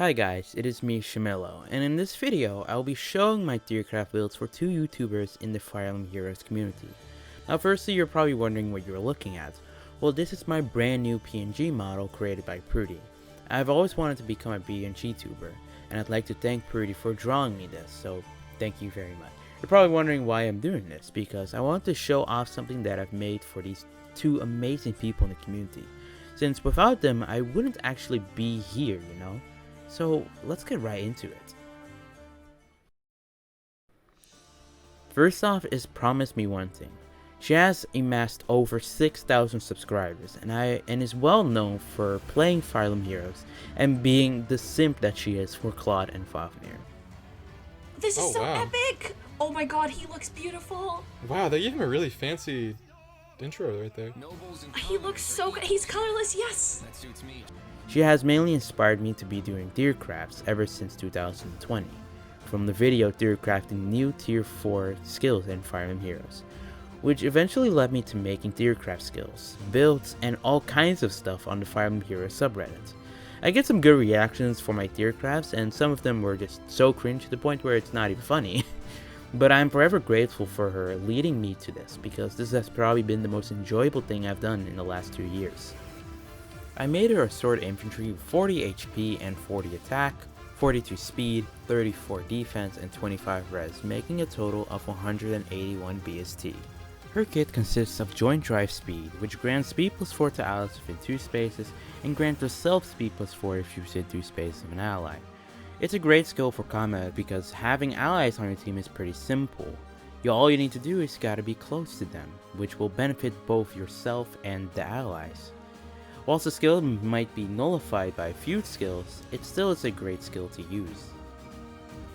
Hi guys, it is me Shamillo, and in this video, I will be showing my Theorycraft builds for two YouTubers in the Fire Emblem Heroes community. Now firstly, you're probably wondering what you're looking at. Well, this is my brand new PNG model created by Prudy. I've always wanted to become a PNG tuber, and I'd like to thank Prudy for drawing me this, so thank you very much. You're probably wondering why I'm doing this, because I want to show off something that I've made for these two amazing people in the community. Since without them, I wouldn't actually be here, you know? So let's get right into it. First off is Promise Me One Thing. She has amassed over 6,000 subscribers and is well known for playing Fire Emblem Heroes and being the simp that she is for Claude and Fafnir. This is so epic! Oh my god, he looks beautiful! Wow, they gave him a really fancy intro right there. He looks so good. He's colorless, yes! That suits me. She has mainly inspired me to be doing Theorycrafts ever since 2020, from the video Theorycrafting new tier 4 skills in Fire Emblem Heroes, which eventually led me to making Theorycraft skills, builds, and all kinds of stuff on the Fire Emblem Heroes subreddit. I get some good reactions for my Theorycrafts, and some of them were just so cringe to the point where it's not even funny. But I'm forever grateful for her leading me to this, because this has probably been the most enjoyable thing I've done in the last 2 years. I made her a sword infantry with 40 HP and 40 attack, 42 speed, 34 defense, and 25 res, making a total of 181 BST. Her kit consists of joint drive speed, which grants speed plus 4 to allies within 2 spaces, and grants herself speed plus 4 if she's within 2 spaces of an ally. It's a great skill for combat because having allies on your team is pretty simple. All you need to do is gotta be close to them, which will benefit both yourself and the allies. Whilst the skill might be nullified by feud skills, it still is a great skill to use.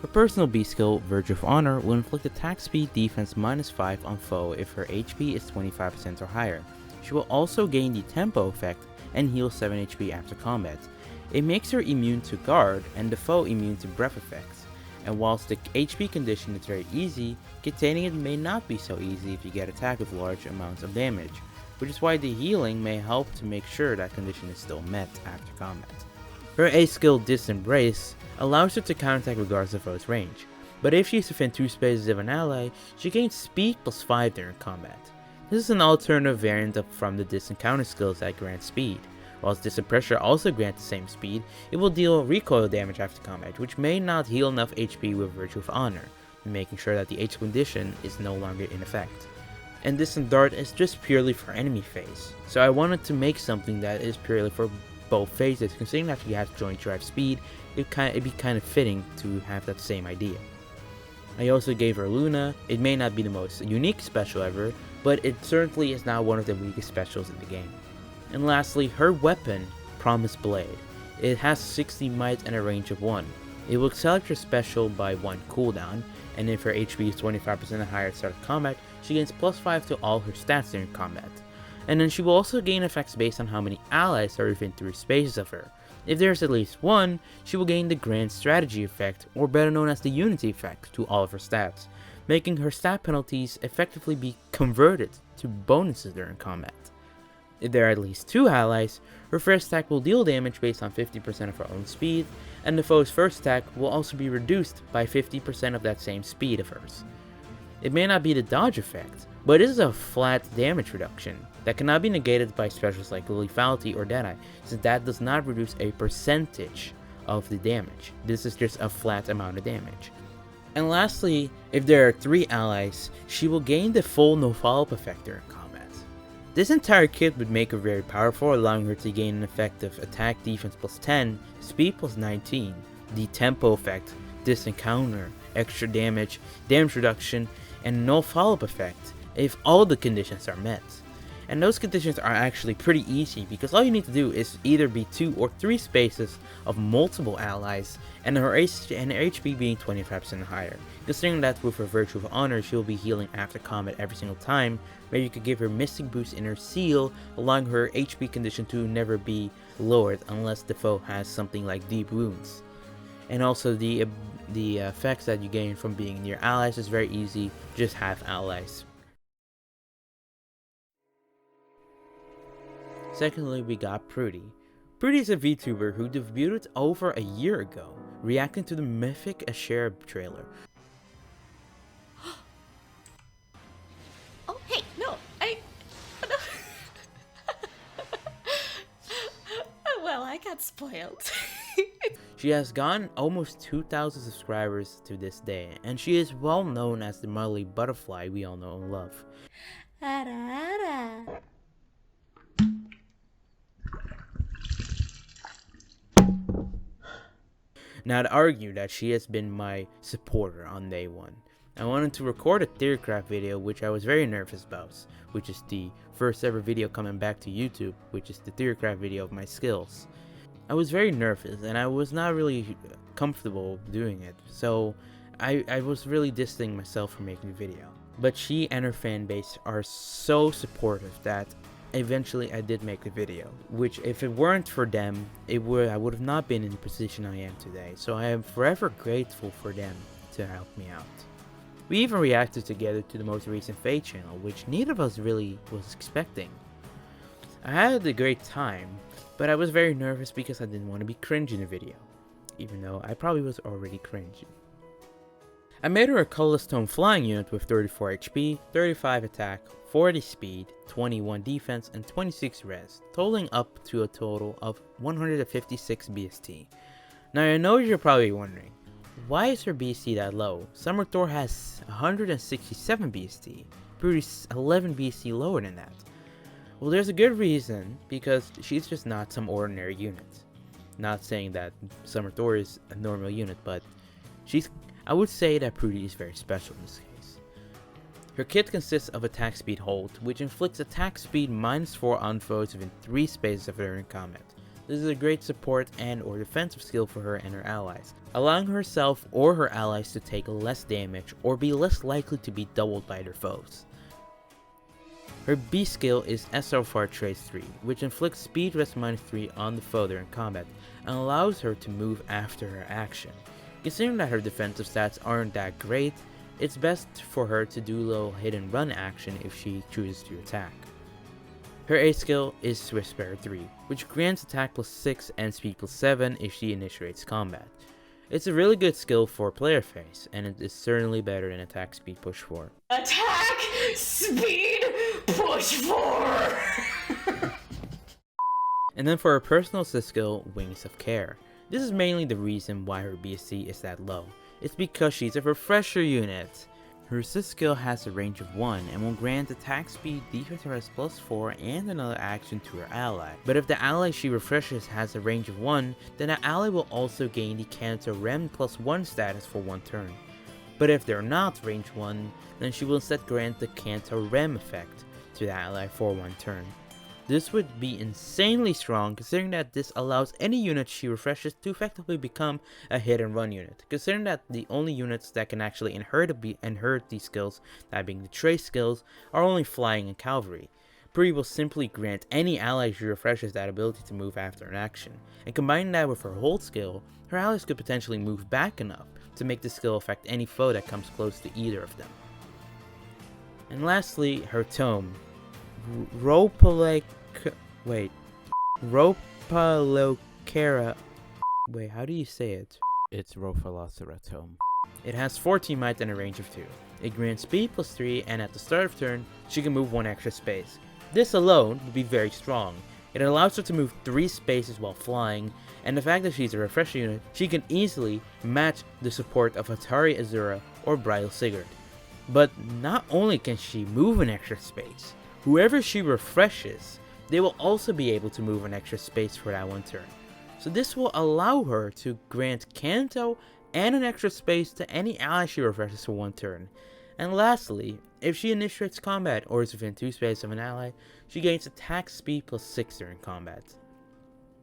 Her personal B skill, Verge of Honor, will inflict attack speed defense -5 on foe if her HP is 25% or higher. She will also gain the tempo effect and heal 7 HP after combat. It makes her immune to guard and the foe immune to breath effects. And whilst the HP condition is very easy, containing it may not be so easy if you get attacked with large amounts of damage, which is why the healing may help to make sure that condition is still met after combat. Her A skill, Disembrace, allows her to counterattack regardless of foe's range, but if she's within 2 spaces of an ally, she gains speed plus 5 during combat. This is an alternative variant from the Disencounter skills that grant speed. Whilst Disempressure also grants the same speed, it will deal recoil damage after combat, which may not heal enough HP with Virtue of Honor, making sure that the H condition is no longer in effect. And Distant Dart is just purely for enemy phase, so I wanted to make something that is purely for both phases. Considering that she has joint drive speed, it'd be kind of fitting to have that same idea. I also gave her Luna. It may not be the most unique special ever, but it certainly is now one of the weakest specials in the game. And lastly, her weapon, Promise Blade. It has 60 might and a range of 1. It will select her special by 1 cooldown, and if her HP is 25% or higher at start of combat, she gains plus 5 to all her stats during combat. And then she will also gain effects based on how many allies are within 3 spaces of her. If there is at least 1, she will gain the Grand Strategy effect, or better known as the Unity effect, to all of her stats, making her stat penalties effectively be converted to bonuses during combat. If there are at least 2 allies, her first attack will deal damage based on 50% of her own speed, and the foe's first attack will also be reduced by 50% of that same speed of hers. It may not be the dodge effect, but it is a flat damage reduction that cannot be negated by specials like Lethality or Deadeye, since that does not reduce a percentage of the damage. This is just a flat amount of damage. And lastly, if there are 3 allies, she will gain the full no follow-up effect during combat. This entire kit would make her very powerful, allowing her to gain an effect of attack defense plus 10, speed plus 19, the tempo effect, distant counter, extra damage, damage reduction, and no follow-up effect if all the conditions are met. And those conditions are actually pretty easy because all you need to do is either be 2 or 3 spaces of multiple allies and her HP being 25% higher. Considering that with her Virtue of Honor, she will be healing after combat every single time, where you could give her Mystic Boost in her seal, allowing her HP condition to never be lowered unless the foe has something like Deep Wounds. And also the effects that you gain from being near allies is very easy, just have allies. Secondly, we got Prudy, Prudy is a VTuber who debuted over a year ago, reacting to the mythic Ashera trailer. Oh, hey, no, no. Well, I got spoiled. She has gotten almost 2,000 subscribers to this day, and she is well known as the Molly Butterfly we all know and love. Now, I'd argue that she has been my supporter on day one. I wanted to record a Theorycraft video, which I was very nervous about, which is the first ever video coming back to YouTube, which is the Theorycraft video of my skills. I was very nervous, and I was not really comfortable doing it, so I was really distancing myself from making the video. But she and her fan base are so supportive that eventually I did make the video, which if it weren't for them, I would have not been in the position I am today, so I am forever grateful for them to help me out. We even reacted together to the most recent Fate channel, which neither of us really was expecting. I had a great time, but I was very nervous because I didn't want to be cringe in the video, even though I probably was already cringe. I made her a colorless tone flying unit with 34 HP, 35 attack, 40 speed, 21 defense, and 26 res, totaling up to a total of 156 BST. Now I know you're probably wondering, why is her BST that low? Summer Thor has 167 BST, Prudy's 11 BST lower than that. Well, there's a good reason, because she's just not some ordinary unit. Not saying that Summer Thor is a normal unit, but I would say that Prudy is very special in this case. Her kit consists of attack speed hold, which inflicts attack speed -4 on foes within 3 spaces of her in combat. This is a great support and or defensive skill for her and her allies, allowing herself or her allies to take less damage or be less likely to be doubled by their foes. Her B skill is SR Trace 3, which inflicts speed rest -3 on the foe during combat, and allows her to move after her action. Considering that her defensive stats aren't that great, it's best for her to do little hit and run action if she chooses to attack. Her A skill is Swift Spare 3, which grants attack +6 and speed +7 if she initiates combat. It's a really good skill for player phase, and it is certainly better than attack speed push 4. Attack speed push 4! And then for her personal assist skill, Wings of Care. This is mainly the reason why her BSC is that low. It's because she's a refresher unit. Her assist skill has a range of 1 and will grant attack speed, defense rest +4 and another action to her ally. But if the ally she refreshes has a range of 1, then the ally will also gain the Canto Rem +1 status for 1 turn. But if they're not range 1, then she will instead grant the Canto Rem effect to the ally for 1 turn. This would be insanely strong, considering that this allows any unit she refreshes to effectively become a hit and run unit, considering that the only units that can actually inherit these skills, that being the trace skills, are only flying and cavalry. Prudy will simply grant any ally she refreshes that ability to move after an action, and combining that with her hold skill, her allies could potentially move back enough to make the skill affect any foe that comes close to either of them. And lastly, her tome. Ropalocera. Wait, how do you say it? It's Ropaloceratome. It has 14 might and a range of 2. It grants speed +3, and at the start of turn, she can move 1 extra space. This alone would be very strong. It allows her to move 3 spaces while flying, and the fact that she's a refresher unit, she can easily match the support of Atari Azura or Bridal Sigurd. But not only can she move an extra space, whoever she refreshes, they will also be able to move an extra space for that 1 turn. So this will allow her to grant Canto and an extra space to any ally she refreshes for 1 turn. And lastly, if she initiates combat or is within 2 spaces of an ally, she gains attack speed +6 during combat.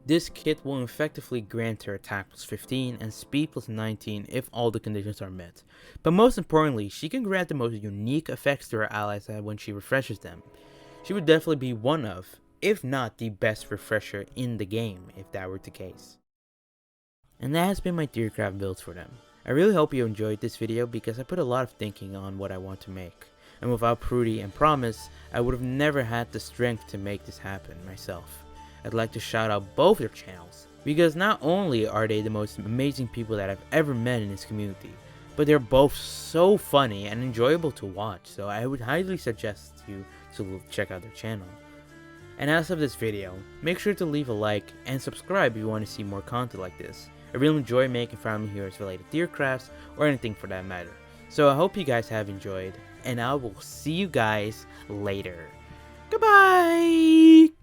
This kit will effectively grant her attack +15 and speed +19 if all the conditions are met. But most importantly, she can grant the most unique effects to her allies when she refreshes them. She would definitely be one of, if not the best refresher in the game, if that were the case. And that has been my Theorycraft builds for them. I really hope you enjoyed this video because I put a lot of thinking on what I want to make. And without Prudy and Promise, I would have never had the strength to make this happen myself. I'd like to shout out both their channels, because not only are they the most amazing people that I've ever met in this community, but they're both so funny and enjoyable to watch, so I would highly suggest you to check out their channel. And as of this video, make sure to leave a like and subscribe if you want to see more content like this. I really enjoy making Fire Emblem Heroes related Theorycrafts or anything for that matter. So I hope you guys have enjoyed, and I will see you guys later. Goodbye!